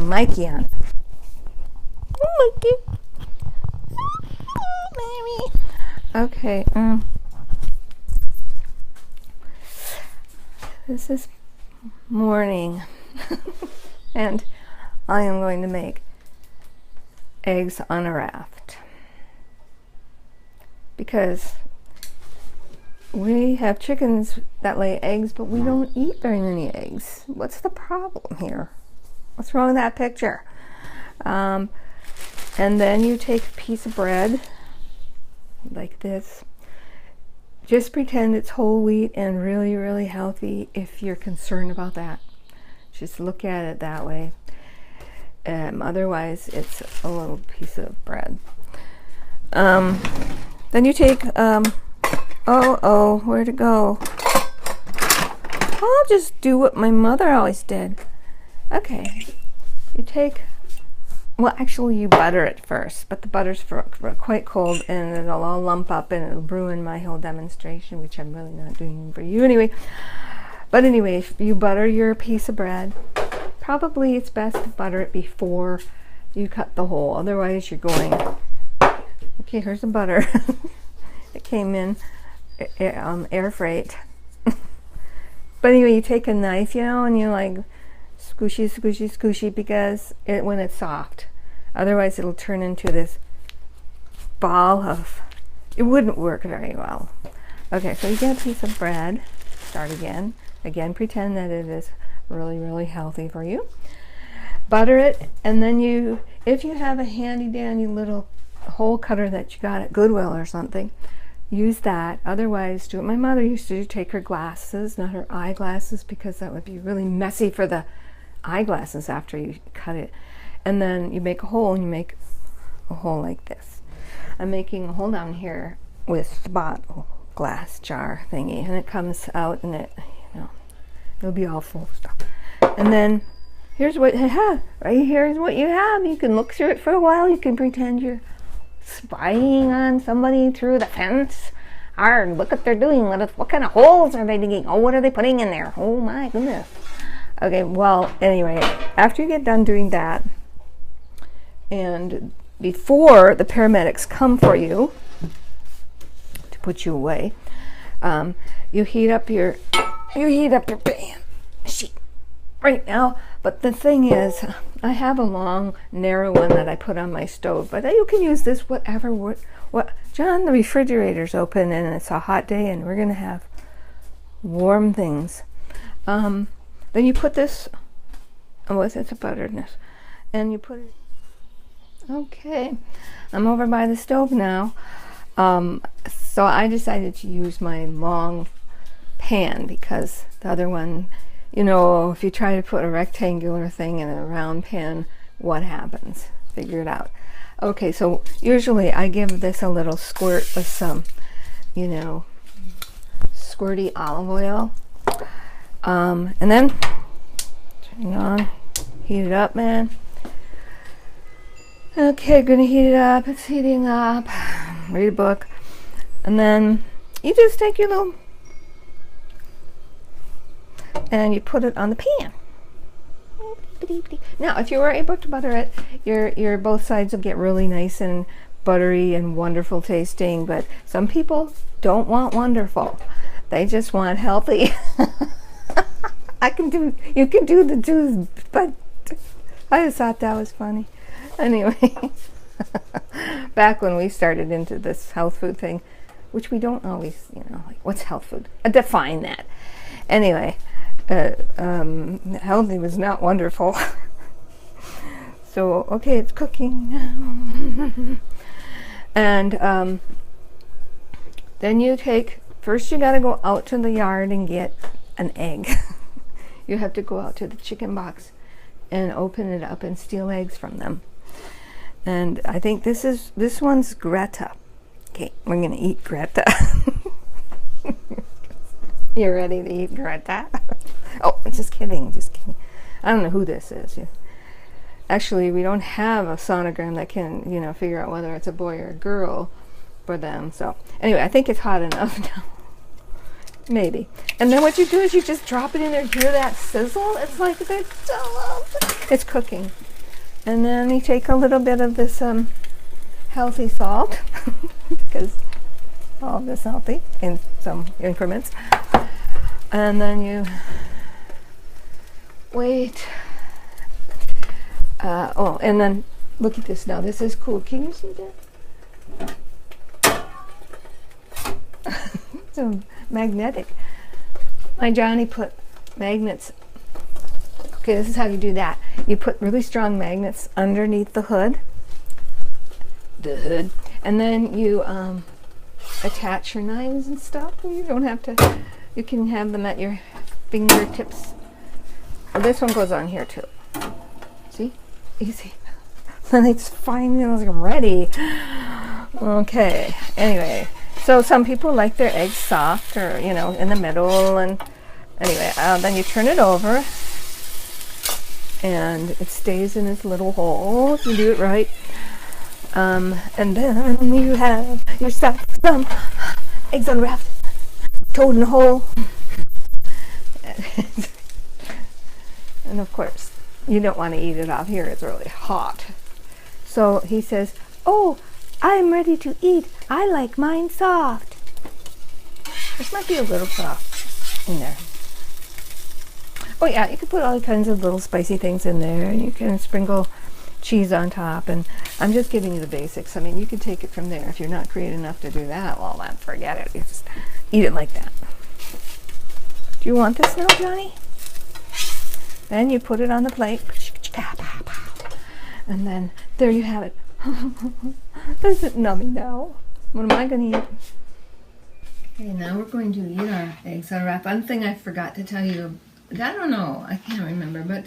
Mikey on. Oh, Mikey. Oh, Mary. Okay. This is morning. And I am going to make eggs on a raft. Because we have chickens that lay eggs, but we don't eat very many eggs. What's the problem here? What's wrong with that picture? And then you take a piece of bread like this. Just pretend it's whole wheat and really, really healthy if you're concerned about that. Just look at it that way. Otherwise, it's a little piece of bread. Then you take, where'd it go? I'll just do what my mother always did. Okay, you take, well, actually you butter it first, but the butter's quite cold and it'll all lump up and it'll ruin my whole demonstration, which I'm really not doing for you anyway. But anyway, if you butter your piece of bread, probably it's best to butter it before you cut the hole, otherwise you're going, okay, here's the butter. It came in air freight. But anyway, you take a knife, and you like squishy, squishy, squishy, because when it's soft. Otherwise it'll turn into this ball of, it wouldn't work very well. Okay, so you get a piece of bread. Start again. Again, pretend that it is really, really healthy for you. Butter it, and then if you have a handy dandy little hole cutter that you got at Goodwill or something, use that. Otherwise, do what my mother used to do, take her glasses, not her eyeglasses, because that would be really messy for the eyeglasses after you cut it. And then you make a hole, and you make a hole like this. I'm making a hole down here with the bottle glass jar thingy, and it comes out, and it'll be all full of stuff. And then here's what I have. Right here is what you have. You can look through it for a while. You can pretend you're spying on somebody through the fence. Look what they're doing. What kind of holes are they digging? Oh, what are they putting in there? Oh my goodness. Okay, well, anyway, after you get done doing that, and before the paramedics come for you to put you away, you heat up your pan sheet right now. But the thing is, I have a long, narrow one that I put on my stove, but you can use this whatever. What, John, the refrigerator's open and it's a hot day and we're gonna have warm things. Then you put this, it's a butterness, and you put it. Okay, I'm over by the stove now. So I decided to use my long pan because the other one, if you try to put a rectangular thing in a round pan, what happens? Figure it out. Okay, so usually I give this a little squirt of some, squirty olive oil. And then turn it on, heat it up, man. Okay, gonna heat it up. It's heating up. Read a book. And then you just take your little, and you put it on the pan. Now, if you were able to butter it, your both sides will get really nice and buttery and wonderful tasting. But some people don't want wonderful; they just want healthy. You can do the two, but I just thought that was funny. Anyway, back when we started into this health food thing, which we don't always, like, what's health food? Define that. Anyway. Healthy was not wonderful. So, okay, it's cooking now. And then first you gotta go out to the yard and get an egg. You have to go out to the chicken box and open it up and steal eggs from them. And I think this one's Greta. Okay, we're gonna eat Greta. You ready to eat Greta? Oh, just kidding. I don't know who this is. Actually, we don't have a sonogram that can, figure out whether it's a boy or a girl for them. So anyway, I think it's hot enough now. Maybe. And then what you do is you just drop it in there. Hear that sizzle? It's like it's cooking. And then you take a little bit of this healthy salt, because all of this healthy in some increments. And then you wait. Oh, and then look at this now. This is cool. Can you see that? So magnetic. My Johnny put magnets. Okay, this is how you do that. You put really strong magnets underneath the hood. And then you attach your knives and stuff. You don't have to, you can have them at your fingertips. Well, this one goes on here too. See? Easy. Then it's finally ready. Okay, anyway. So some people like their eggs soft, or, you know, in the middle. And anyway, then you turn it over. And it stays in its little hole if you do it right. And then you have yourself some eggs on a raft, toad in a hole. And of course, you don't want to eat it off here. It's really hot. So he says, "Oh, I'm ready to eat. I like mine soft." This might be a little soft in there. Oh yeah, you can put all kinds of little spicy things in there. You can sprinkle cheese on top, and I'm just giving you the basics. I mean, you can take it from there. If you're not creative enough to do that, well then forget it. You just eat it like that. Do you want this now, Johnny? Then you put it on the plate. And then there you have it. Is it nummy now? What am I going to eat? Okay, now we're going to eat our eggs on a wrap. One thing I forgot to tell you, I don't know, I can't remember, but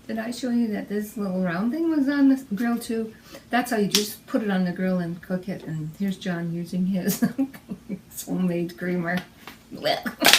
did I show you that this little round thing was on the grill too? That's how you just put it on the grill and cook it. And here's John using his homemade creamer.